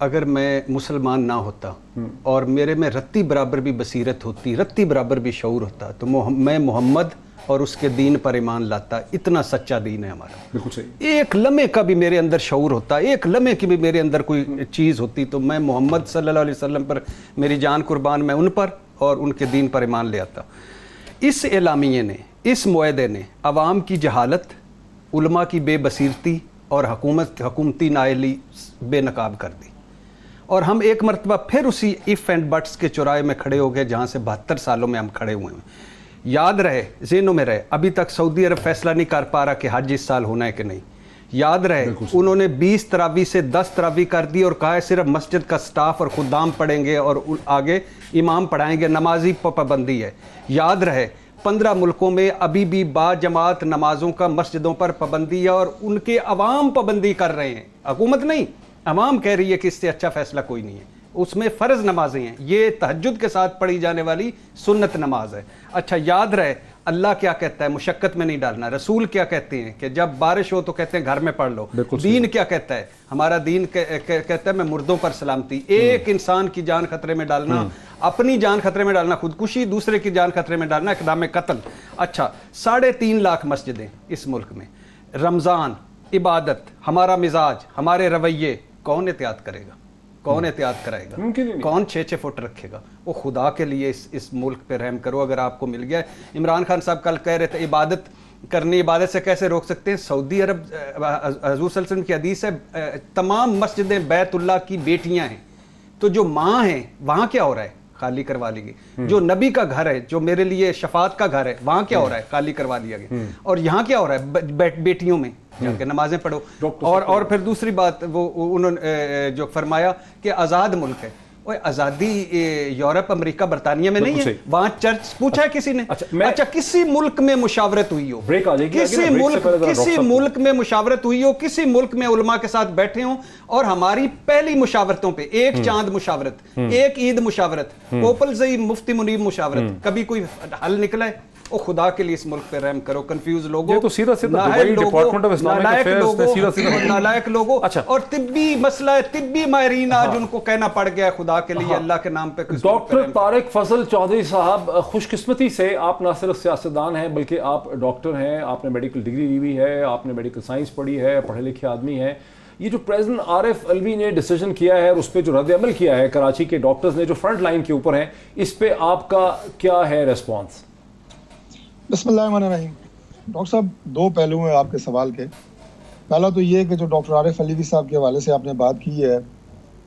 اگر میں مسلمان نہ ہوتا اور میرے میں رتی برابر بھی بصیرت ہوتی، رتی برابر بھی شعور ہوتا، تو میں محمد اور اس کے دین پر ایمان لاتا. اتنا سچا دین ہے ہمارا. بالکل صحیح. ایک لمحے کا بھی میرے اندر شعور ہوتا، ایک لمحے کی بھی میرے اندر کوئی چیز ہوتی، تو میں محمد صلی اللہ علیہ وسلم پر میری جان قربان، میں ان پر اور ان کے دین پر ایمان لے آتا. اس اعلامیے نے، اس معاہدے نے عوام کی جہالت، علماء کی بے بصیرتی اور حکومتی نااہلی بے نقاب کر دی. اور ہم ایک مرتبہ پھر اسی ایف اینڈ بٹس کے چوراہے میں کھڑے ہو گئے جہاں سے 72 سالوں میں ہم کھڑے ہوئے ہیں. یاد رہے، ذہنوں میں رہے، ابھی تک سعودی عرب فیصلہ نہیں کر پا رہا کہ حج اس سال ہونا ہے کہ نہیں. یاد رہے انہوں نے 20 تراویح سے 10 تراویح کر دی اور کہا ہے صرف مسجد کا سٹاف اور خدام پڑھیں گے اور آگے امام پڑھائیں گے، نمازی پابندی ہے. یاد رہے 15 ملکوں میں ابھی بھی با جماعت نمازوں کا مسجدوں پر پابندی ہے اور ان کے عوام پابندی کر رہے ہیں. حکومت نہیں، عوام کہہ رہی ہے کہ اس سے اچھا فیصلہ کوئی نہیں ہے. اس میں فرض نمازیں ہیں، یہ تہجد کے ساتھ پڑھی جانے والی سنت نماز ہے. اچھا یاد رہے اللہ کیا کہتا ہے، مشقت میں نہیں ڈالنا. رسول کیا کہتے ہیں کہ جب بارش ہو تو کہتے ہیں گھر میں پڑھ لو. دین کیا کہتا ہے، ہمارا دین کہتا ہے میں مردوں پر سلامتی. ایک انسان کی جان خطرے میں ڈالنا، اپنی جان خطرے میں ڈالنا خودکشی، دوسرے کی جان خطرے میں ڈالنا اقدام قتل. اچھا 3.5 لاکھ مسجدیں اس ملک میں، رمضان، عبادت، ہمارا مزاج، ہمارے رویے، کون احتیاط کرے گا؟ کون احتیاط کرائے گا؟ کون 6 فٹ رکھے گا؟ وہ خدا کے لیے اس ملک پہ رحم کرو اگر آپ کو مل گیا. عمران خان صاحب کل کہہ رہے تھے عبادت کرنی، عبادت سے کیسے روک سکتے ہیں؟ سعودی عرب حضور صلی اللہ علیہ وسلم کی حدیث ہے تمام مسجدیں بیت اللہ کی بیٹیاں ہیں. تو جو ماں ہیں وہاں کیا ہو رہا ہے؟ خالی کروا لی گئی. جو نبی کا گھر ہے، جو میرے لیے شفاعت کا گھر ہے، وہاں کیا ہو رہا ہے؟ خالی کروا دیا گیا. اور یہاں کیا ہو رہا ہے؟ بیٹیوں میں جا کے نمازیں پڑھو. اور پھر دوسری بات وہ انہوں نے جو فرمایا کہ آزاد ملک ہے. آزادی یورپ، امریکہ، برطانیہ میں نہیں ہے، وہاں چرچ پوچھا ہے کسی نے؟ اچھا کسی ملک میں مشاورت ہوئی ہو، کسی ملک میں مشاورت ہوئی ہو، کسی ملک میں علماء کے ساتھ بیٹھے ہوں اور ہماری پہلی مشاورتوں پہ ایک چاند مشاورت، ایک عید مشاورت، پوپلزئی مفتی منیب مشاورت، کبھی کوئی حل نکلا ہے؟ او خدا کے لیے اس ملک پہ رحم کرو. کنفیوز لوگوں، یہ تو سیدھا Dubai department of Islamic affairs نے نالائق لوگوں اور طبی مسئلہ ہے، طبی ماہرین آج ان کو کہنا پڑ گیا ہے خدا کے لیے اللہ کے نام پہ. ڈاکٹر طارق فضل چودھری صاحب، خوش قسمتی سے آپ نہ صرف سیاستدان ہیں بلکہ آپ ڈاکٹر ہیں، آپ نے میڈیکل ڈگری لی ہوئی ہے، آپ نے میڈیکل سائنس پڑھی ہے، پڑھے لکھے آدمی ہیں. یہ جو پریزیڈنٹ عارف الوی نے ڈیسیجن کیا ہے اور اس پہ جو رد عمل کیا ہے کراچی کے ڈاکٹرز نے جو فرنٹ لائن کے اوپر ہیں، اس پہ آپ کا کیا ہے ریسپانس؟ بسم اللہ الرحمن الرحیم. ڈاکٹر صاحب 2 پہلو ہیں آپ کے سوال کے. پہلا تو یہ کہ جو ڈاکٹر عارف الوی صاحب کے حوالے سے آپ نے بات کی ہے،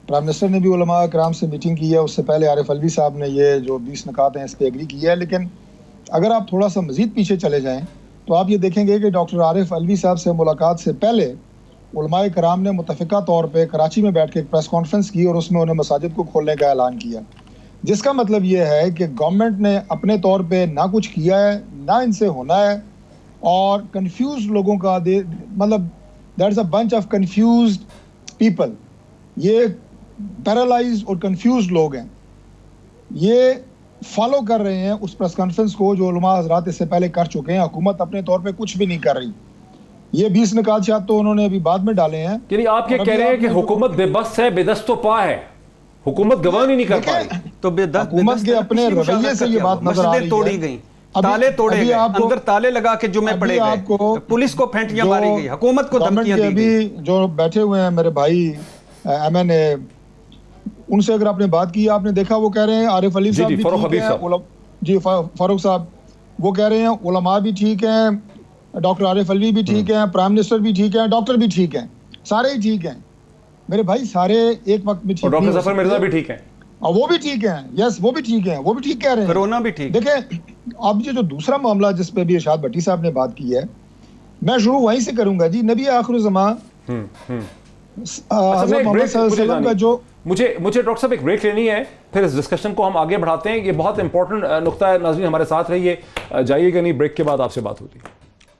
پرائم منسٹر نے بھی علماء کرام سے میٹنگ کی ہے، اس سے پہلے عارف الوی صاحب نے یہ جو 20 نکات ہیں اس پہ ایگری کی ہے. لیکن اگر آپ تھوڑا سا مزید پیچھے چلے جائیں تو آپ یہ دیکھیں گے کہ ڈاکٹر عارف الوی صاحب سے ملاقات سے پہلے علماء کرام نے متفقہ طور پہ کراچی میں بیٹھ کے ایک پریس کانفرنس کی اور اس میں انہیں مساجد کو کھولنے کا اعلان کیا، جس کا مطلب یہ ہے کہ گورنمنٹ نے اپنے طور پہ نہ کچھ کیا ہے، نہ ان سے ہونا ہے. اور کنفیوز لوگوں کا مطلب that is a bunch of confused people. یہ پیرالائز اور کنفیوزڈ لوگ ہیں، یہ فالو کر رہے ہیں اس پریس کانفرنس کو جو علماء حضرات اس سے پہلے کر چکے ہیں. حکومت اپنے طور پہ کچھ بھی نہیں کر رہی. یہ 20 نکات شاید تو انہوں نے ابھی بعد میں ڈالے ہیں. یعنی آپ یہ کہہ رہے ہیں کہ حکومت بے بس ہے، بے دست و پا ہے، حکومت گوانی نہیں کر پا رہی. تو حکومت کے اپنے رویے سے یہ بات نظر آ رہی ہے. توڑی گئی، تالے توڑے گئے، اندر تالے لگا کے جمعے پڑے گئے، پولیس کو پھینٹیاں ماری گئی، حکومت کو دھمکیاں دی گئی. ابھی جو بیٹھے ہوئے ہیں میرے بھائی ایم این اے، ان سے اگر آپ نے بات کی، آپ نے دیکھا وہ کہہ رہے ہیں عارف علی صاحب بھی ٹھیک ہیں، جی فاروق صاحب وہ کہہ رہے ہیں علماء بھی ٹھیک ہیں، ڈاکٹر عارف الوی بھی ٹھیک ہیں، پرائم منسٹر بھی ٹھیک ہیں، ڈاکٹر بھی ٹھیک ہیں، سارے ہی ٹھیک ہیں میرے بھائی، سارے ایک وقت میں ٹھیک ہیں. ڈاکٹر ظفر مرزا بھی ٹھیک ہیں، اور وہ بھی ٹھیک ہیں، یس وہ بھی ٹھیک ہیں، وہ بھی ٹھیک کہہ رہے ہیں، کرونا بھی ٹھیک. دیکھیں اب یہ جو دوسرا معاملہ جس پہ بھی ارشاد بھٹی صاحب نے بات کی ہے، میں شروع وہیں سے کروں گا. جی نبی آخر الزمان حضرت محمد صلی اللہ علیہ وسلم کا جو مجھے ڈاکٹر صاحب ایک بریک لینی ہے، پھر اس ڈسکشن کو ہم آگے بڑھاتے ہیں. یہ بہت امپورٹنٹ نقطہ ہے. ناظرین ہمارے ساتھ رہیے، جائیے گا نہیں، بریک کے بعد آپ سے بات ہوتی ہے.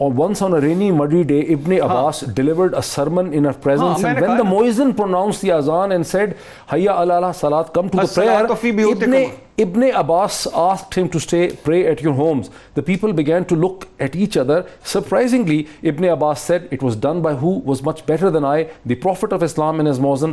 or once on a rainy muddy day Ibn Abbas delivered a sermon in her presence, and when the muezzin pronounced the azan and said hayya ala salat, come to the prayer, Ibn Abbas asked him to stay, pray at your homes. The people began to look at each other. Surprisingly, Ibn Abbas said, it was done by who was much better than I, the Prophet of Islam in his muezzin,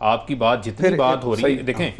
آپ کی بات جتنی بات ہو رہی ہے دیکھیں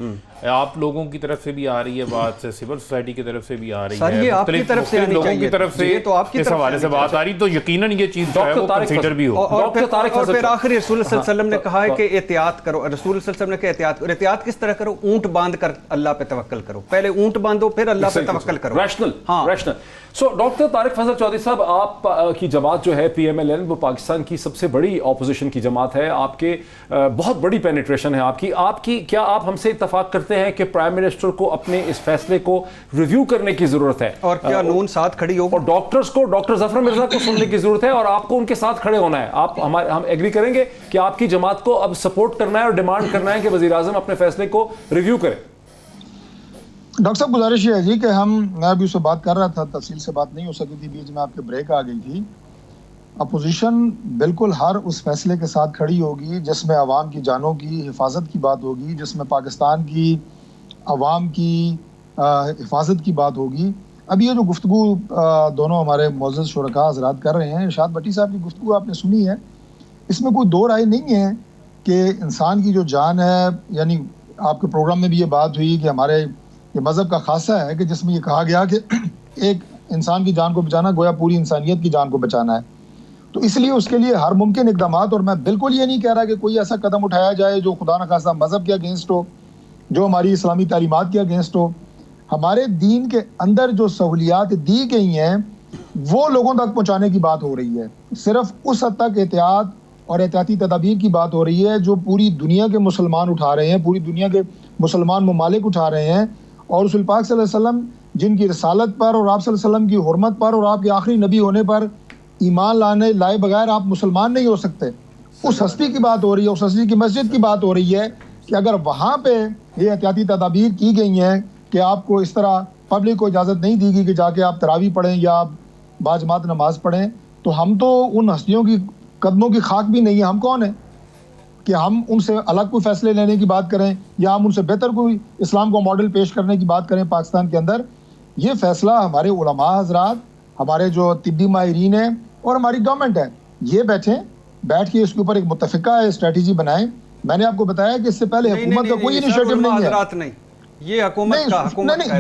آپ لوگوں کی طرف سے بھی آ رہی ہے بات، سول سوسائٹی کی طرف سے بھی آ رہی ہے، مختلف لوگوں کی طرف سے اس حوالے سے بات آ رہی، تو یقیناً یہ چیز جو ہے وہ کنسیڈر بھی ہو. اور پھر آخری رسول صلی اللہ علیہ وسلم نے کہا ہے کہ احتیاط کرو. رسول صلی اللہ علیہ وسلم نے کہا احتیاط کرو. احتیاط کس طرح کرو؟ اونٹ باندھ کر اللہ پہ توکل کرو. پہلے اونٹ باندھو پھر اللہ پہ توکل کرو. ریشنل. سو ڈاکٹر طارق فضل چودھری صاحب، آپ کی جماعت جو ہے پی ایم ایل این، وہ پاکستان کی سب سے بڑی اپوزیشن کی جماعت ہے. آپ کے بہت بڑی پینیٹریشن ہے آپ کی کیا آپ ہم سے اتفاق کرتے ہیں کہ پرائم منسٹر کو اپنے اس فیصلے کو ریویو کرنے کی ضرورت ہے، اور کیا نون ساتھ کھڑی ہوگی، اور ڈاکٹرز کو، ڈاکٹر ظفر مرزا کو سننے کی ضرورت ہے، اور آپ کو ان کے ساتھ کھڑے ہونا ہے؟ ہم ایگری کریں گے کہ آپ کی جماعت کو اب سپورٹ کرنا ہے اور ڈیمانڈ کرنا ہے کہ وزیر اعظم اپنے فیصلے کو ریویو کرے؟ ڈاکٹر صاحب گزارش یہ ہے جی کہ میں ابھی اس سے بات کر رہا تھا، تفصیل سے بات نہیں ہو سکی تھی، بیچ میں آپ کے بریک آ گئی تھی. اپوزیشن بالکل ہر اس فیصلے کے ساتھ کھڑی ہوگی جس میں عوام کی جانوں کی حفاظت کی بات ہوگی، جس میں پاکستان کی عوام کی حفاظت کی بات ہوگی. اب یہ جو گفتگو دونوں ہمارے معزز شرکاء حضرات کر رہے ہیں، ارشاد بھٹی صاحب کی گفتگو آپ نے سنی ہے، اس میں کوئی دو رائے نہیں ہے کہ انسان کی جو جان ہے، یعنی آپ کے پروگرام میں بھی یہ بات ہوئی کہ ہمارے یہ مذہب کا خاصہ ہے کہ جس میں یہ کہا گیا کہ ایک انسان کی جان کو بچانا گویا پوری انسانیت کی جان کو بچانا ہے. تو اس لیے اس کے لیے ہر ممکن اقدامات، اور میں بالکل یہ نہیں کہہ رہا کہ کوئی ایسا قدم اٹھایا جائے جو خدا نخواستہ مذہب کے اگینسٹ ہو، جو ہماری اسلامی تعلیمات کے اگینسٹ ہو. ہمارے دین کے اندر جو سہولیات دی گئی ہیں وہ لوگوں تک پہنچانے کی بات ہو رہی ہے. صرف اس حد تک احتیاط اور احتیاطی تدابیر کی بات ہو رہی ہے جو پوری دنیا کے مسلمان اٹھا رہے ہیں، پوری دنیا کے مسلمان ممالک اٹھا رہے ہیں. اور رسول پاک صلی اللہ علیہ وسلم جن کی رسالت پر اور آپ صلی اللہ علیہ وسلم کی حرمت پر اور آپ کے آخری نبی ہونے پر ایمان لائے بغیر آپ مسلمان نہیں ہو سکتے. اس ہستی کی بات ہو رہی ہے، اس ہستی کی مسجد کی بات ہو رہی ہے کہ اگر وہاں پہ یہ احتیاطی تدابیر کی گئی ہیں کہ آپ کو اس طرح پبلک کو اجازت نہیں دی گئی کہ جا کے آپ تراویح پڑھیں یا آپ باجماعت نماز پڑھیں، تو ہم تو ان ہستیوں کی قدموں کی خاک بھی نہیں ہے. ہم کون ہیں کہ ہم ان سے الگ کوئی فیصلے لینے کی بات کریں یا ہم ان سے بہتر کوئی اسلام کو ماڈل پیش کرنے کی بات کریں پاکستان کے اندر؟ یہ فیصلہ ہمارے علماء حضرات، ہمارے جو طبی ماہرین ہیں اور ہماری گورنمنٹ ہے، یہ بیٹھ کے اس کے اوپر ایک متفقہ اسٹریٹجی بنائیں. میں نے آپ کو بتایا کہ اس سے پہلے حکومت کا کوئی انیشیٹو نہیں ہے. یہ حکومت کا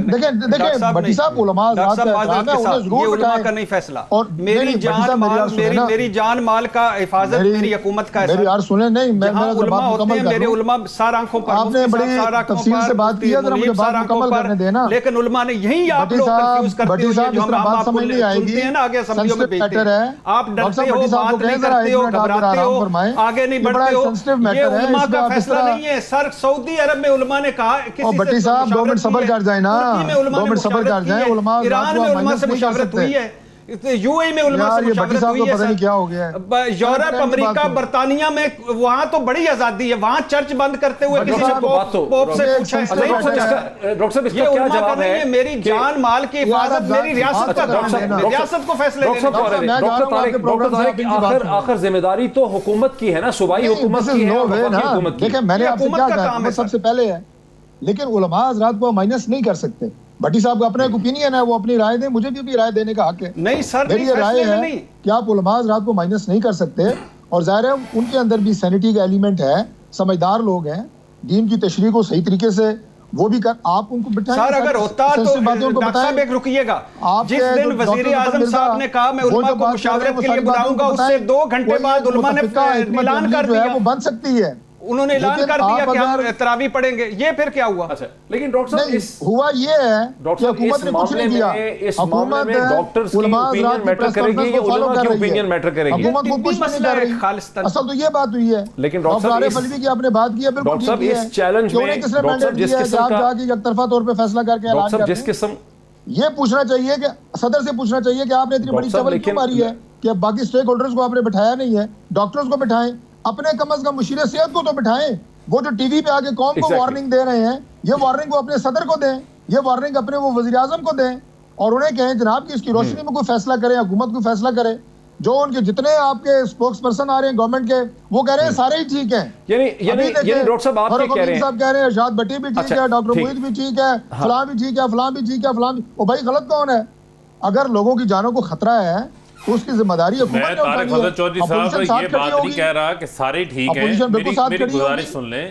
دیکھیں بھٹی صاحب، علماء حضرات کا احترام ہے، انہیں ضرور بتائیں. کا نہیں فیصلہ، اور میری جان مال کا حفاظت میری حکومت کا ہے. میری یار سنیں، نہیں میں علماء ہوتے ہیں، میرے علماء سار آنکھوں پر، آپ نے بڑی تفصیل سے بات کی ہے، ذرا مجھے بات مکمل کرنے دینا. لیکن علماء نے یہی آپ لوگ کنفیوز کرتے ہو، جو ہم آپ کو سنتے ہیں نا آگے اسمبلیوں میں بیچتے ہیں، آپ ڈرتے ہو، بات نہیں کرتے ہو، گھبراتے ہو، آگے نہیں بڑھتے ہو. یہ علماء کا فیصلہ نہیں ہے. سر سعودی عرب میں علماء نے کہا بھٹی صاحب 2 منٹ صبر کر جائیں نا، 2 منٹ صبر کر جائیں. علماء ایران میں علماء سے مشاورت ہوئی ہے، یو اے میں علماء سے مشاورت ہوئی ہے. یورپ، امریکہ، برطانیہ میں وہاں تو بڑی آزادی ہے، وہاں چرچ بند کرتے ہوئے کسی نے پوپ سے پوچھا ہے. ڈاکٹر صاحب اس کا یہ کیا علماء کا جواب نہیں ہے؟ ہے، میری جان مال کی حفاظت میری ریاست کا کام ہے، ریاست کو فیصلے ڈاکٹر طارق آخر ذمہ داری تو حکومت کی ہے نا، صوبائی حکومت کی ہے، حکومت کی. دیکھیں میں نے آپ سے کیا کہا، سب سے پہلے ہے، لیکن علماء حضرات کو مائنس نہیں کر سکتے. بھٹی صاحب کا اپنا ایک اوپینین ہے، وہ اپنی رائے دیں، مجھے بھی رائے دینے کا حق ہے. نہیں سر، میری یہ رائے ہے کہ آپ علماء حضرات کو مائنس نہیں کر سکتے، اور ظاہر ہے ان کے اندر بھی سینٹی کا ایلیمنٹ ہے، سمجھدار لوگ ہیں، دین کی تشریح کو صحیح طریقے سے وہ بھی آپ ان کو بٹھائیں. سر اگر ہوتا تو ڈاکٹر صاحب ایک رکیے گا، جس دن وزیر اعظم صاحب نے کہا میں علماء کو مشاورت کے لیے بلاؤں گا، اس سے 2 گھنٹے بعد علماء نے اعلان کر دیا، وہ بن سکتی ہے. انہوں نے اعلان کر دیا کہ ہم تراویح پڑھیں گے. یہ پھر کیا ہوا؟ لیکن ڈاکٹر صاحب ہوا یہ ہے کہ حکومت نے کچھ نہیں کیا. حکومت ڈاکٹرز کی اوپینین میٹر کرے گی یا علماء کی اوپینین میٹر کرے گی؟ حکومت کو کچھ نہیں کر رہی. اصل تو یہ بات ہوئی ہے. لیکن ڈاکٹر عارف علوی کی آپ نے بات کی ہے، بالکل ٹھیک ہے. اس چیلنج میں کس نے مینڈیٹ دیا ہے کہ آپ جا کے یک طرفہ طور پہ فیصلہ کر کے اعلان کریں؟ جس قسم یہ پوچھنا چاہیے کہ صدر سے پوچھنا چاہیے کہ آپ نے اتنی بڑی چول کیوں ماری ہے کہ باقی سٹیک ہولڈرز کو آپ نے بٹھایا نہیں ہے. ڈاکٹرز کو بٹھائیں، اپنے کم از کم مشیر صحت کو تو بٹھائیں. وہ جو ٹی وی پہ آگے قوم کو وارننگ دے رہے ہیں، یہ وارننگ وہ اپنے صدر کو دیں، یہ وارننگ اپنے وہ وزیر اعظم کو دیں، اور انہیں کہیں جناب کہ اس کی روشنی میں کوئی فیصلہ کرے، حکومت کوئی فیصلہ کرے. جو ان کے جتنے آپ کے اسپوکس پرسن آ رہے ہیں گورنمنٹ کے، وہ کہہ رہے ہیں سارے ہی ٹھیک ہیں. یعنی ڈاکٹر صاحب آپ کہہ رہے ہیں، صاحب کہہ رہے ہیں ارشاد بھٹی بھی ٹھیک ہے، ڈاکٹر موید بھی ٹھیک ہے، فلاں بھی ٹھیک ہے، فلاں بھی ٹھیک ہے، فلاں بھی. او بھائی غلط کون ہے؟ اگر لوگوں کی جانوں کو خطرہ ہے تو اس کی ذمہ داری حکومت نے اٹھانی ہے. چودھری صاحب یہ بات نہیں کہہ رہا کہ سارے ٹھیک ہیں، میری گزارش سن لیں.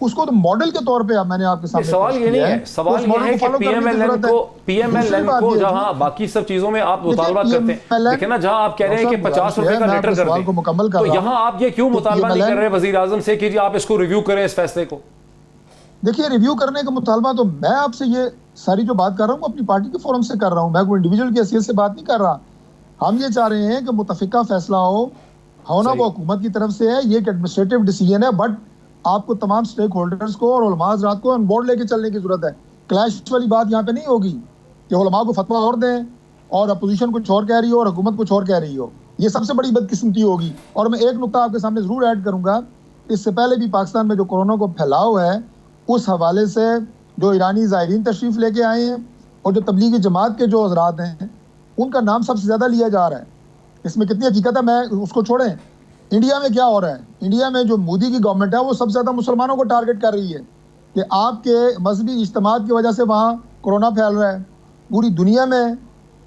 اس کو تو ماڈل کے طور پہ میں نے آپ کے سامنے سوال یہ نہیں ہے، سوال یہ ہے کہ پی ایم ایل این کو جہاں باقی سب چیزوں میں آپ مطالبات کرتے ہیں، دیکھیں نا جہاں آپ کہہ رہے ہیں کہ 50 روپے کا لیٹر کر دیں، تو یہاں آپ یہ کیوں مطالبہ نہیں کر رہے وزیر اعظم سے کہ جی آپ اس کو ریویو کریں اس فیصلے کو؟ دیکھیے ریویو کرنے کا مطالبہ تو میں آپ سے یہ ساری جو بات کر رہا ہوں وہ اپنی پارٹی کے فورم سے کر رہا ہوں، میں کوئی انڈیویجول کی حیثیت سے بات نہیں کر رہا. ہم یہ چاہ رہے ہیں کہ متفقہ فیصلہ ہونا وہ حکومت کی طرف سے ہے، یہ ایک ایڈمنسٹریٹو ڈیسیژن ہے، بٹ آپ کو تمام سٹیک ہولڈرز کو اور علماء حضرات کو آن بورڈ لے کے چلنے کی ضرورت ہے. کلیش والی بات یہاں پہ نہیں ہوگی کہ علماء کو فتویٰ اور دیں اور اپوزیشن کچھ اور کہہ رہی ہو اور حکومت کچھ اور کہہ رہی ہو، یہ سب سے بڑی بدقسمتی ہوگی. اور میں ایک نقطہ آپ کے سامنے ضرور ایڈ کروں گا، اس سے پہلے بھی پاکستان میں جو کورونا کو پھیلاؤ ہے اس حوالے سے جو ایرانی زائرین تشریف لے کے آئے ہیں اور جو تبلیغی جماعت کے جو حضرات ہیں ان کا نام سب سے زیادہ لیا جا رہا ہے. اس میں کتنی حقیقت ہے میں اس کو چھوڑیں. انڈیا میں کیا ہو رہا ہے؟ انڈیا میں جو مودی کی گورنمنٹ ہے وہ سب سے زیادہ مسلمانوں کو ٹارگٹ کر رہی ہے کہ آپ کے مذہبی اجتماعات کی وجہ سے وہاں کورونا پھیل رہا ہے. پوری دنیا میں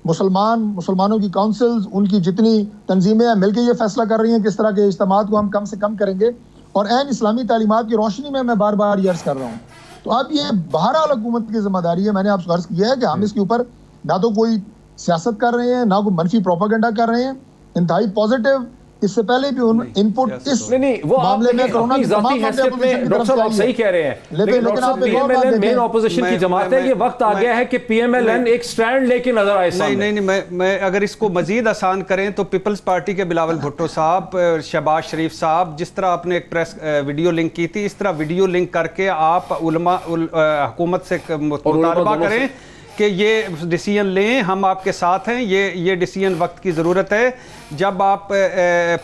مسلمانوں کی کونسلز، ان کی جتنی تنظیمیں ہیں مل کے یہ فیصلہ کر رہی ہیں کہ اس طرح کے اجتماعات کو ہم کم سے کم کریں گے، اور عین اسلامی تعلیمات کی روشنی میں بار بار یہ عرض کر رہا ہوں. تو اب یہ بہرحال حکومت کی ذمہ داری ہے، میں نے آپ سے عرض کیا ہے کہ ہم اس کے اوپر نہ تو کوئی سیاست کر رہے ہیں نہ کوئی منفی پروپیگنڈا کر رہے ہیں، انتہائی پازیٹیو. اس سے پہلے بھی ان پٹ اس معاملے میں کرونا کی ذاتی حیثیت میں ڈاکٹر صاحب آپ صحیح کہہ رہے ہیں، لیکن ڈاکٹر صاحب پی ایم ایل این مین اپوزیشن کی جماعت ہے، یہ وقت آ گیا ہے کہ پی ایم ایل این ایک سٹینڈ لے کے نظر آئے سامنے. نہیں میں اگر اس کو مزید آسان کریں تو پیپلز پارٹی کے بلاول بھٹو صاحب، شہباز شریف صاحب، جس طرح آپ نے ایک پریس ویڈیو لنک کی تھی، اس طرح ویڈیو لنک کر کے آپ علماء حکومت سے مطالبہ کریں کہ یہ ڈیسیژن لیں، ہم آپ کے ساتھ ہیں. یہ ڈیسیژن وقت کی ضرورت ہے جب آپ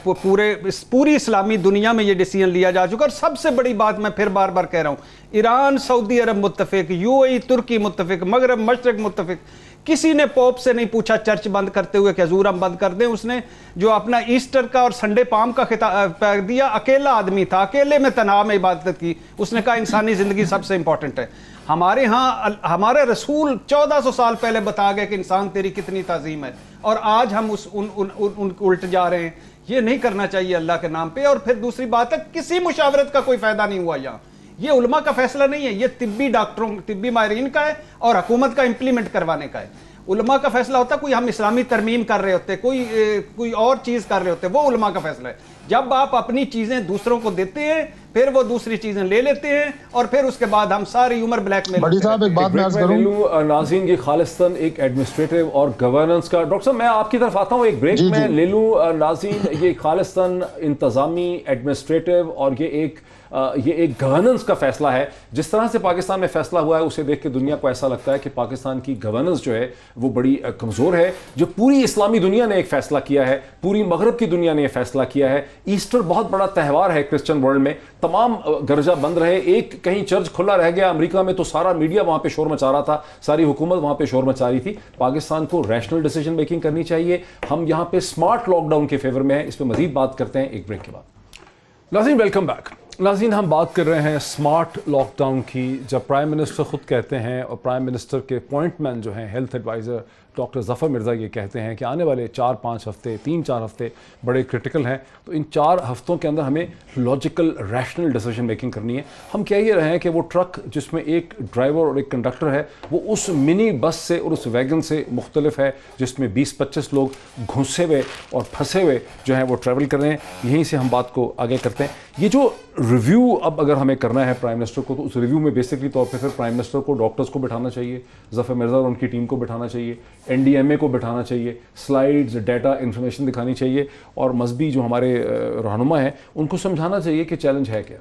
پوری اسلامی دنیا میں یہ ڈیسیژن لیا جا چکا. اور سب سے بڑی بات میں پھر بار بار کہہ رہا ہوں، ایران، سعودی عرب متفق، یو اے ای ترکی متفق، مغرب مشرق متفق. کسی نے پوپ سے نہیں پوچھا چرچ بند کرتے ہوئے کہ حضور ہم بند کر دیں. اس نے جو اپنا ایسٹر کا اور سنڈے پام کا خطاب دیا، اکیلا آدمی تھا، اکیلے میں تنہا میں عبادت کی. اس نے کہا انسانی زندگی سب سے امپورٹنٹ ہے. ہمارے ہاں ہمارے رسول 1400 سال پہلے بتا گئے کہ انسان تیری کتنی تعظیم ہے، اور آج ہم ان کو الٹ جا رہے ہیں. یہ نہیں کرنا چاہیے اللہ کے نام پہ. اور پھر دوسری بات ہے، کسی مشاورت کا کوئی فائدہ نہیں ہوا یہاں. یہ علماء کا فیصلہ نہیں ہے، یہ طبی ڈاکٹروں، طبی ماہرین کا ہے اور حکومت کا امپلیمنٹ کروانے کا ہے. علماء کا فیصلہ ہوتا ہے کوئی ہم اسلامی ترمیم کر رہے ہوتے، کوئی اور چیز کر رہے ہوتے، وہ علماء کا فیصلہ ہے. جب آپ اپنی چیزیں دوسروں کو دیتے ہیں پھر وہ دوسری چیزیں لے لیتے ہیں اور پھر اس کے بعد ہم ساری عمر بلیک میل. بڑی صاحب ایک بات میں عرض کروں، ناظرین یہ خالصتاً ایک ایڈمنسٹریٹو اور گورننس کا، ڈاکٹر صاحب میں آپ کی طرف آتا ہوں، ایک بریک میں لے لوں. ناظرین یہ خالصتاً انتظامی، ایڈمنسٹریٹو اور یہ ایک گورننس کا فیصلہ ہے. جس طرح سے پاکستان میں فیصلہ ہوا ہے اسے دیکھ کے دنیا کو ایسا لگتا ہے کہ پاکستان کی گورننس جو ہے وہ بڑی کمزور ہے. جو پوری اسلامی دنیا نے ایک فیصلہ کیا ہے، پوری مغرب کی دنیا نے یہ فیصلہ کیا ہے. ایسٹر بہت بڑا تہوار ہے کرسچن ورلڈ میں، تمام گرجہ بند رہے، ایک کہیں چرچ کھلا رہ گیا. امریکہ میں تو سارا میڈیا وہاں پہ شور مچا رہا تھا، ساری حکومت وہاں پہ شور مچا رہی تھی. پاکستان کو ریشنل ڈیسیژن میکنگ کرنی چاہیے. ہم یہاں پہ سمارٹ لاک ڈاؤن کے فیور میں ہیں، اس پہ مزید بات کرتے ہیں ایک بریک کے بعد. ناظرین ویلکم بیک. ناظرین ہم بات کر رہے ہیں سمارٹ لاک ڈاؤن کی، جب پرائم منسٹر خود کہتے ہیں اور پرائم منسٹر کے اپوائنٹ مین جو ہیں ہیلتھ ایڈوائزر ڈاکٹر ظفر مرزا یہ کہتے ہیں کہ آنے والے 4-5 ہفتے 3-4 ہفتے بڑے کرٹیکل ہیں، تو ان 4 ہفتوں کے اندر ہمیں لاجیکل ریشنل ڈیسیژن میکنگ کرنی ہے. ہم کہہ یہ رہے ہیں کہ وہ ٹرک جس میں ایک ڈرائیور اور ایک کنڈکٹر ہے وہ اس منی بس سے اور اس ویگن سے مختلف ہے جس میں 20-25 لوگ گھسے ہوئے اور پھنسے ہوئے جو ہیں وہ ٹریول کر رہے ہیں. یہیں سے ہم بات کو آگے کرتے ہیں. یہ جو ریویو اب اگر ہمیں کرنا ہے پرائم منسٹر کو، تو اس ریویو میں بیسکلی طور پہ پھر پرائم منسٹر کو ڈاکٹرز کو بٹھانا چاہیے، ظفر مرزا اور ان کی ٹیم کو بٹھانا چاہیے، این ڈی ایم اے کو بٹھانا چاہیے، سلائیڈز، ڈیٹا، انفارمیشن دکھانی چاہیے، اور مذہبی جو ہمارے رہنما ہیں ان کو سمجھانا چاہیے کہ چیلنج ہے کیا.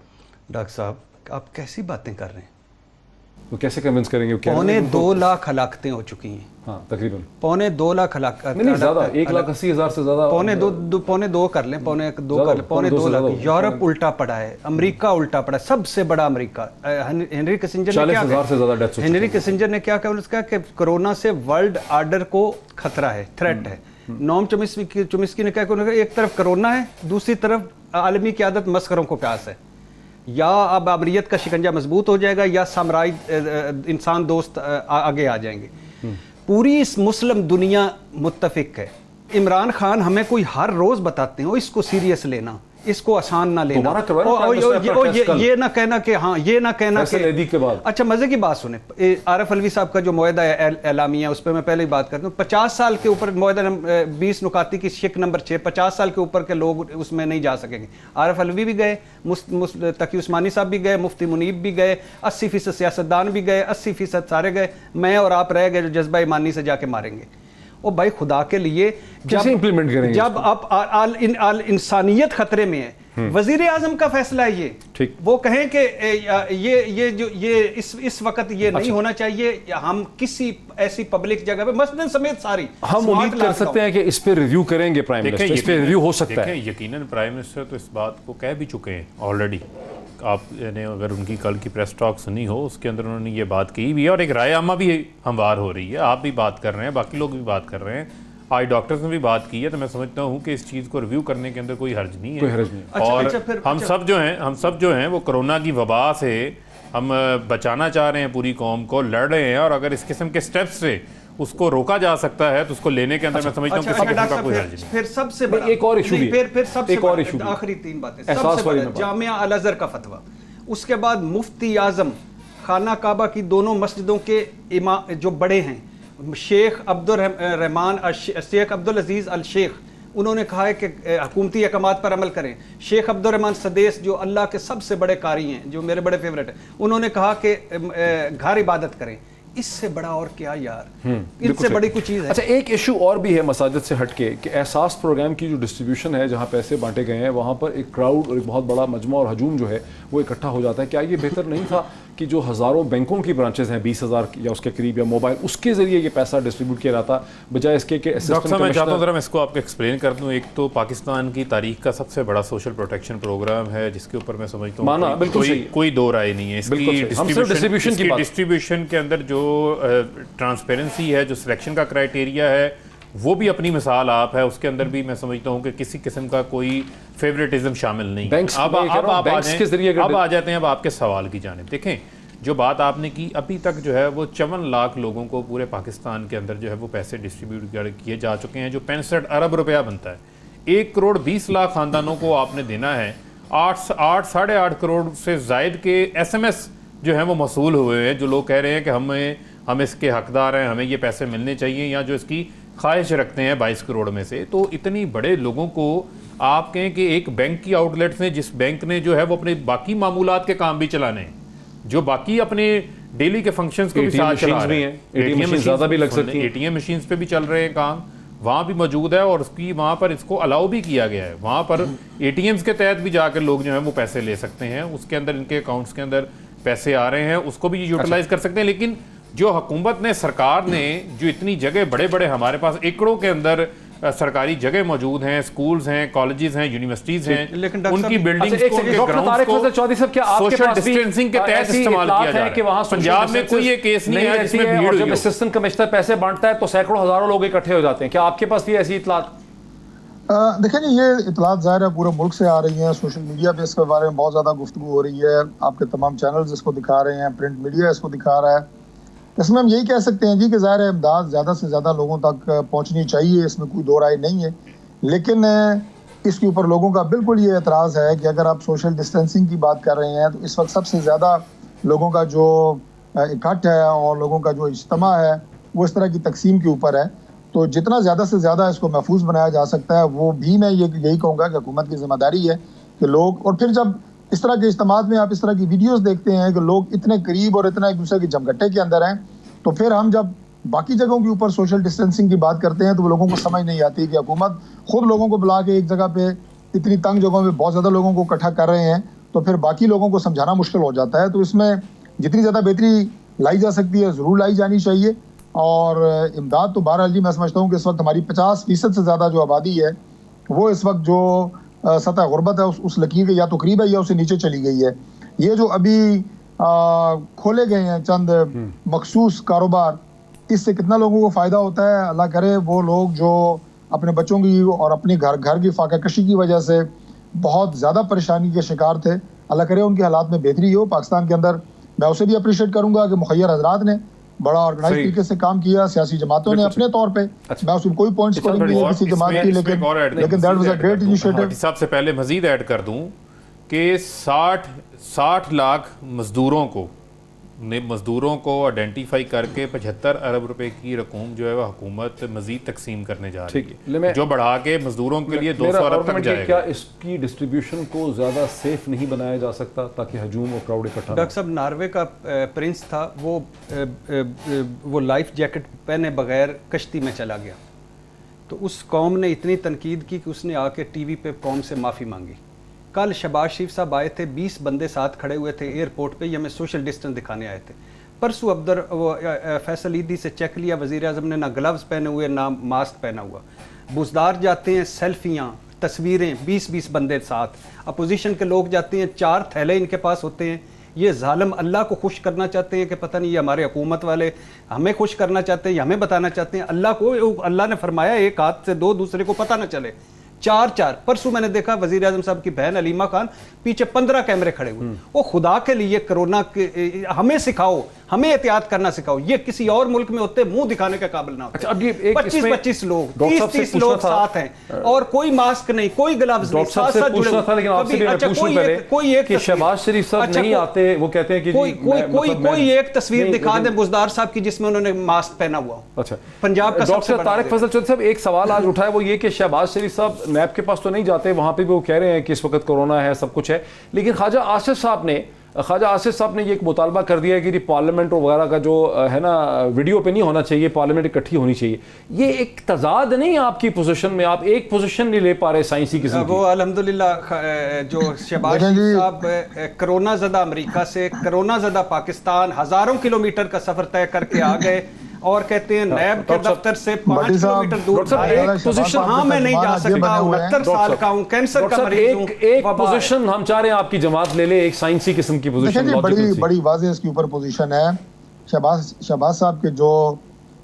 ڈاکٹر صاحب آپ کیسی باتیں کر رہے ہیں؟ وہ کیسے کنونس کریں گے؟ 2.25 لاکھ ہلاکتیں ہو چکی ہیں. ہاں تقریباً 2.25 لاکھ ہلاکت، نہیں زیادہ، 1,80,000 سے زیادہ، 2.2 کر لیں، 2.2 لاکھ. یورپ الٹا پڑا ہے، امریکہ الٹا پڑا ہے، سب سے بڑا امریکہ. ہنری کسنجر نے کیا کہا؟ سے زیادہ ڈیتھس. ہنری کسنجر نے کیا کہا؟ اس کا کہ کرونا سے ورلڈ آرڈر کو خطرہ ہے، تھریٹ ہے. نوم چومسکی نے کہا کہ ایک طرف کرونا ہے، دوسری طرف عالمی قیادت مسخروں کو پیاس ہے. یا اب امریت کا شکنجہ مضبوط ہو جائے گا یا سامرائی انسان دوست آگے آ جائیں گے. پوری اس مسلم دنیا متفق ہے. عمران خان ہمیں کوئی ہر روز بتاتے ہیں اس کو سیریس لینا، اس کو آسان نہ لینا، دوبارہ کروایا یہ نہ کہنا کہ ہاں، یہ نہ کہنا کہ کے بعد. اچھا مزے کی بات سنیں، عارف علوی صاحب کا جو معاہدہ اعلامیہ ہے اس پہ میں پہلے ہی بات کرتا ہوں. 50 سال کے اوپر معاہدہ 20 نکاتی کی شک نمبر 6، 50 سال کے اوپر کے لوگ اس میں نہیں جا سکیں گے. عارف علوی بھی گئے، تقی عثمانی صاحب بھی گئے، مفتی منیب بھی گئے، 80% سیاستدان بھی گئے، 80% سارے گئے، میں اور آپ رہ گئے جو جذبہ ایمانی سے جا کے ماریں گے. او بھائی خدا کے لیے جب اب انسانیت خطرے میں ہے، وزیر اعظم کا فیصلہ ہے یہ، وہ کہیں کہ یہ اس وقت یہ نہیں ہونا چاہیے، ہم کسی ایسی پبلک جگہ پہ مسجد سمیت ساری ہم امید کر سکتے ہیں کہ اس پہ ریویو کریں گے پرائم منسٹر، اس پہ ریویو ہو سکتا ہے. یقیناً پرائم منسٹر تو اس بات کو کہہ بھی چکے ہیں آلریڈی. آپ نے اگر ان کی کل کی پریس ٹاک سنی ہو، اس کے اندر انہوں نے یہ بات کی بھی ہے، اور ایک رائے عامہ بھی ہموار ہو رہی ہے. آپ بھی بات کر رہے ہیں، باقی لوگ بھی بات کر رہے ہیں، آئی ڈاکٹرز نے بھی بات کی ہے. تو میں سمجھتا ہوں کہ اس چیز کو ریویو کرنے کے اندر کوئی حرج نہیں ہے. اور ہم سب جو ہیں وہ کرونا کی وبا سے ہم بچانا چاہ رہے ہیں، پوری قوم کو لڑ رہے ہیں، اور اگر اس قسم کے سٹیپس سے اس کو روکا جا سکتا ہے تو اس کو لینے کے اندر میں سمجھتا ہوں کسی قسم کا کوئی حرج نہیں. پھر سب سے بڑا ایک اور ایشو بھی ہے، پھر سب سے بڑا آخری 3 باتیں، سب سے بڑا جامعہ الازہر کا فتویٰ، اس کے بعد مفتی اعظم خانہ کعبہ کی دونوں مسجدوں کے امام جو بڑے ہیں، شیخ عبدالعزیز الشیخ، انہوں نے کہا ہے کہ حکومتی احکامات پر عمل کریں. شیخ عبدالرحمن سدیس جو اللہ کے سب سے بڑے قاری ہیں، جو میرے بڑے فیورٹ ہیں، انہوں نے کہا کہ گھر عبادت کریں. اس سے بڑا اور کیا یار، ان سے بڑی کوئی چیز ہے. اچھا ایک ایشو اور بھی ہے مساجد سے ہٹ کے، کہ احساس پروگرام کی جو ڈسٹریبیوشن ہے، جہاں پیسے بانٹے گئے ہیں، وہاں پر ایک کراؤڈ اور ایک بہت بڑا مجمع اور ہجوم جو ہے وہ اکٹھا ہو جاتا ہے. کیا یہ بہتر نہیں تھا کہ جو ہزاروں بینکوں کی برانچز ہیں، 20,000 یا اس کے قریب، یا موبائل، اس کے ذریعے یہ پیسہ ڈسٹریبیوٹ کیا جاتا، بجائے اس کے کہ ڈاکٹر صاحب میں چاہتا ہوں ذرا میں اس کو آپ کو ایکسپلین کر دوں. ایک تو پاکستان کی تاریخ کا سب سے بڑا سوشل پروٹیکشن پروگرام ہے، جس کے اوپر میں سمجھتا ہوں کوئی دو رائے نہیں ہے. اس کی ڈسٹریبیوشن کے اندر جو ٹرانسپیرنسی ہے، جو سلیکشن کا کرائیٹیریا ہے، وہ بھی اپنی مثال آپ ہے. اس کے اندر بھی میں سمجھتا ہوں کہ کسی قسم کا کوئی فیوریٹزم شامل نہیں. اب آ جاتے ہیں اب آپ کے سوال کی جانب. دیکھیں جو بات آپ نے کی، ابھی تک جو ہے وہ 54 لاکھ لوگوں کو پورے پاکستان کے اندر جو ہے وہ پیسے ڈسٹریبیوٹ کیے جا چکے ہیں، جو 65 ارب روپیہ بنتا ہے. 1 کروڑ 20 لاکھ خاندانوں کو آپ نے دینا ہے. 8 8.5 کروڑ سے زائد کے SMS جو ہیں وہ موصول ہوئے ہیں، جو لوگ کہہ رہے ہیں کہ ہم اس کے حقدار ہیں، ہمیں یہ پیسے ملنے چاہیے، یا جو اس کی خواہش رکھتے ہیں 22 کروڑ میں سے. تو اتنی بڑے لوگوں کو آپ کہیں کہ ایک بینک کی آؤٹ لیٹس نے، جس بینک نے جو ہے وہ اپنے باقی معمولات کے کام بھی چلانے ہیں، جو باقی اپنے ڈیلی کے فنکشنز کو بھی ساتھ چلا رہے ہیں، اے ٹی ایم مشینز پہ بھی چل رہے ہیں کام، وہاں بھی موجود ہے، اور اس کی وہاں پر اس کو الاؤ بھی کیا گیا ہے. وہاں پر اے ٹی ایمز کے تحت بھی جا کر لوگ جو ہیں وہ پیسے لے سکتے ہیں، اس کے اندر ان کے اکاؤنٹس کے اندر پیسے آ رہے ہیں، اس کو بھی یوٹیلائز کر سکتے ہیں. لیکن جو حکومت نے، سرکار نے جو اتنی جگہ بڑے ہمارے پاس ایکڑوں کے اندر سرکاری جگہ موجود ہیں، سکولز ہیں، کالجز ہیں، یونیورسٹیز ہیں، ان کی بلڈنگز کو، ان کے گراؤنڈز کو سوشل ڈسٹینسنگ کے تحت استعمال کیا جا رہا ہے. پنجاب میں کوئی یہ کیس نہیں ہے جس میں بھیڑ ہوئی ہو. جب اسسٹنٹ کمشنر پیسے بانٹتا ہے تو سینکڑوں ہزاروں لوگ اکٹھے ہو جاتے ہیں. کیا آپ کے پاس بھی ایسی اطلاعات؟ دیکھیں جی، یہ اطلاعات ظاہر ہے پورے ملک سے آ رہی ہیں. سوشل میڈیا پہ اس کے بارے میں بہت زیادہ گفتگو ہو رہی ہے. آپ کے تمام چینلز اس کو دکھا رہے ہیں، پرنٹ میڈیا اس کو دکھا رہا ہے. اس میں ہم یہی کہہ سکتے ہیں جی کہ ظاہر ہے امداد زیادہ سے زیادہ لوگوں تک پہنچنی چاہیے، اس میں کوئی دو رائے نہیں ہے. لیکن اس کے اوپر لوگوں کا بالکل یہ اعتراض ہے کہ اگر آپ سوشل ڈسٹینسنگ کی بات کر رہے ہیں تو اس وقت سب سے زیادہ لوگوں کا جو اکٹھ ہے اور لوگوں کا جو اجتماع ہے وہ اس طرح کی تقسیم کے اوپر ہے. تو جتنا زیادہ سے زیادہ اس کو محفوظ بنایا جا سکتا ہے، وہ بھی میں یہی کہوں گا کہ حکومت کی ذمہ داری ہے کہ لوگ، اور پھر جب اس طرح کے اجتماعات میں آپ اس طرح کی ویڈیوز دیکھتے ہیں کہ لوگ اتنے قریب اور اتنا ایک دوسرے کے جمگٹے کے اندر ہیں، تو پھر ہم جب باقی جگہوں کے اوپر سوشل ڈسٹینسنگ کی بات کرتے ہیں تو وہ لوگوں کو سمجھ نہیں آتی کہ حکومت خود لوگوں کو بلا کے ایک جگہ پہ اتنی تنگ جگہوں پہ بہت زیادہ لوگوں کو اکٹھا کر رہے ہیں، تو پھر باقی لوگوں کو سمجھانا مشکل ہو جاتا ہے. تو اس میں جتنی زیادہ بہتری لائی جا سکتی ہے ضرور لائی جانی چاہیے. اور امداد تو بہرحال جی میں سمجھتا ہوں کہ اس وقت ہماری 50% سے زیادہ جو آبادی ہے وہ اس وقت جو سطح غربت ہے اس لکیر کے یا تو قریب ہے یا اسے نیچے چلی گئی ہے. یہ جو ابھی کھولے گئے ہیں چند مخصوص کاروبار، اس سے کتنا لوگوں کو فائدہ ہوتا ہے اللہ کرے. وہ لوگ جو اپنے بچوں کی اور اپنی گھر کی فاقہ کشی کی وجہ سے بہت زیادہ پریشانی کے شکار تھے، اللہ کرے ان کے حالات میں بہتری ہو. پاکستان کے اندر میں اسے بھی اپریشیٹ کروں گا کہ مخیر حضرات نے بڑا آرگنائز طریقے سے کام کیا سیاسی جماعتوں نے اپنے طور پہ. میں اس میں کوئی پوائنٹ اسکورنگ نہیں ہے کسی جماعت کی, لیکن that was a great initiative. صاحب سے پہلے مزید ایڈ کر دوں کہ 60 لاکھ مزدوروں کو آئیڈینٹیفائی کر کے 75 ارب روپے کی رقوم جو ہے وہ حکومت مزید تقسیم کرنے جا رہی ہے, جو بڑھا کے مزدوروں کے لیے 200 ارب تک جائے گا. کیا اس کی ڈسٹریبیوشن کو زیادہ سیف نہیں بنایا جا سکتا تاکہ ہجوم اور کراؤڈ اکٹھا؟ ڈاکٹر صاحب ناروے کا پرنس تھا, وہ لائف جیکٹ پہنے بغیر کشتی میں چلا گیا, تو اس قوم نے اتنی تنقید کی کہ اس نے آ کے ٹی وی پہ قوم سے معافی مانگی. کل شہباز شریف صاحب آئے تھے, 20 بندے ساتھ کھڑے ہوئے تھے ایئرپورٹ پہ, یہ ہمیں سوشل ڈسٹنس دکھانے آئے تھے. پرسوں فیصل عیدی سے چیک لیا, وزیر اعظم نے نہ گلوز پہنے ہوئے نہ ماسک پہنا ہوا. بزدار جاتے ہیں, سیلفیاں تصویریں 20 بندے ساتھ. اپوزیشن کے لوگ جاتے ہیں, 4 تھیلے ان کے پاس ہوتے ہیں. یہ ظالم اللہ کو خوش کرنا چاہتے ہیں کہ پتہ نہیں یہ ہمارے حکومت والے ہمیں خوش کرنا چاہتے ہیں یا ہمیں بتانا چاہتے ہیں. اللہ کو, اللہ نے فرمایا ایک ہاتھ سے 2 دوسرے کو پتہ نہ چلے. 4 پرسوں میں نے دیکھا وزیر اعظم صاحب کی بہن علیمہ خان پیچھے 15 کیمرے کھڑے ہوئے. وہ خدا کے لیے کرونا ہمیں سکھاؤ, ہمیں احتیاط کرنا سکھاؤ. یہ کسی اور ملک میں ہوتے منہ دکھانے کے قابل نہ ہوتے. 25 لوگ 30 لوگ ساتھ ہیں اور کوئی ماسک نہیں, کوئی گلوز نہیں, ساتھ ساتھ جڑے ہوئے. کہ شہباز شریف صاحب نہیں آتے, وہ کہتے ہیں کہ کوئی ایک تصویر دکھا دیں بزدار صاحب کی جس میں انہوں نے ماسک پہنا ہوا. اچھا, پنجاب کا ڈاکٹر طارق فضل چودھری صاحب ایک سوال آج اٹھا ہے, وہ یہ کہ شہباز شریف صاحب نیب کے پاس تو نہیں جاتے, وہاں پہ بھی وہ کہہ رہے ہیں کہ اس وقت کورونا ہے, سب کچھ ہے, لیکن خواجہ آصف صاحب نے یہ ایک مطالبہ کر دیا ہے کہ پارلیمنٹ وغیرہ کا جو ہے نا ویڈیو پہ نہیں ہونا چاہیے, پارلیمنٹ اکٹھی ہونی چاہیے. یہ ایک تضاد نہیں ہے آپ کی پوزیشن میں, آپ ایک پوزیشن نہیں لے پا رہے سائنسی قسم کی. وہ الحمدللہ جو شہباز شریف صاحب کرونا زدہ امریکہ سے کرونا زدہ پاکستان ہزاروں کلومیٹر کا سفر طے کر کے آ گئے اور کہتے ہیں نیب کے دفتر سے 5 کلومیٹر دور. ہاں میں نہیں جا سکتا, 69 سال کا ہوں, کینسر کا مریض ہوں. ایک پوزیشن ہم چاہ رہے ہیں آپ کی جماعت لے لے, ایک سائنسی قسم کی پوزیشن. بڑی واضح اس کے اوپر پوزیشن ہے شہباز صاحب کے جو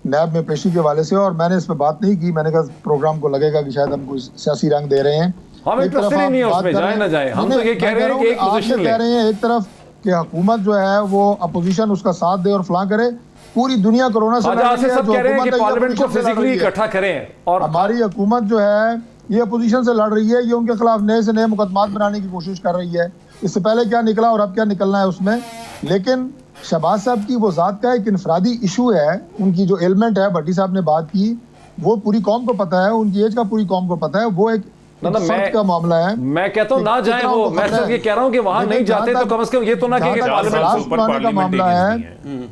نیب میں پیشی کے حوالے سے, اور میں نے اس پہ بات نہیں کی. میں نے کہا پروگرام کو لگے گا کہ شاید ہم کوئی سیاسی رنگ دے رہے ہیں, ہم انٹرسٹ نہیں ہے اس میں, جائیں نہ جائیں. ہم تو یہ کہہ رہے ہیں کہ ایک پوزیشن کہہ رہے ہیں ایک طرف کہ حکومت جو ہے وہ اپوزیشن اس کا ساتھ دے اور فلاں کرے. پوری دنیا کورونا سے کہہ رہے ہیں کہ پارلیمنٹ کو فزیکلی اکٹھا کریں, اور ہماری حکومت جو ہے یہ اپوزیشن سے لڑ رہی ہے, یہ ان کے خلاف نئے سے نئے مقدمات بنانے کی کوشش کر رہی ہے. اس سے پہلے کیا نکلا اور اب کیا نکلنا ہے اس میں. لیکن شہباز صاحب کی وہ ذات کا ایک انفرادی ایشو ہے, ان کی جو ایلمنٹ ہے, بھٹی صاحب نے بات کی, وہ پوری قوم کو پتہ ہے, ان کی ایج کا پوری قوم کو پتہ ہے. وہ ایک فرد کا معاملہ ہے. میں کہتا ہوں نہ جائیں, وہ میں صرف یہ کہہ رہا ہوں کہ وہاں نہیں جاتے تو کم از کم یہ تو نہ کہ پارلیمنٹ کا معاملہ ہے,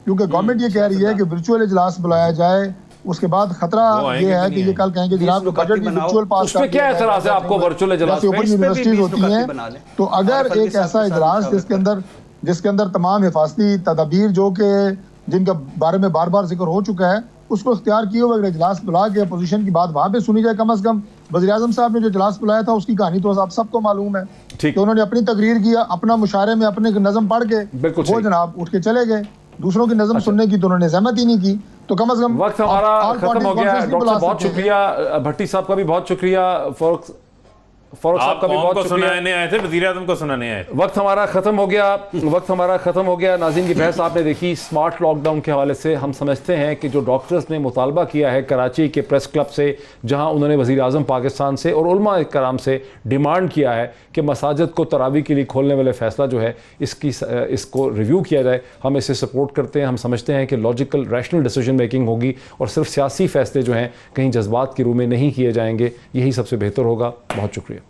کیونکہ گورنمنٹ یہ کہہ رہی ہے کہ ورچوئل اجلاس بلایا جائے. اس کے بعد خطرہ یہ ہے کہ یہ کل کہیں گے جناب بجٹ بھی ورچوئل پاس کر دیا. اس میں کیا اعتراض ہے آپ کو ورچوئل اجلاس میں؟ اوپن یونیورسٹیز ہوتی ہیں, تو اگر ایک ایسا اجلاس جس کے اندر تمام حفاظتی تدابیر جو کہ جن کے بارے میں بار بار ذکر ہو چکا ہے اس کو اختیار کیے ہوئے اگر اجلاس بلا کے اپوزیشن کی بات وہاں پہ سنی جائے. کم از کم وزیر اعظم صاحب نے جو اجلاس بلایا تھا اس کی کہانی تو آپ سب کو معلوم ہے کہ انہوں نے اپنی تقریر کیا, اپنا مشاعرے میں اپنے نظم پڑھ کے وہ جناب اٹھ کے چلے گئے. دوسروں کی نظم سننے کی تو انہوں نے زحمت ہی نہیں کی. تو کم از کم وقت ہمارا ختم ہو گیا. ڈاکٹر صاحب بہت شکریہ, بھٹی صاحب کا بھی بہت شکریہ, فاروق صاحب کا بھی بہت شکریہ. سنانے آئے تھے, وزیر اعظم کو سنانے آئے. وقت ہمارا ختم ہو گیا. ناظرین کی بحث آپ نے دیکھی اسمارٹ لاک ڈاؤن کے حوالے سے. ہم سمجھتے ہیں کہ جو ڈاکٹرز نے مطالبہ کیا ہے کراچی کے پریس کلب سے, جہاں انہوں نے وزیر اعظم پاکستان سے اور علماء کرام سے ڈیمانڈ کیا ہے کہ مساجد کو تراویح کے لیے کھولنے والے فیصلہ جو ہے اس کو ریویو کیا جائے, ہم اسے سپورٹ کرتے ہیں. ہم سمجھتے ہیں کہ لاجیکل ریشنل ڈیسیجن میکنگ ہوگی اور صرف سیاسی فیصلے جو ہیں کہیں جذبات کی روح میں نہیں کیے جائیں گے. یہی سب سے بہتر ہوگا. بہت شکریہ.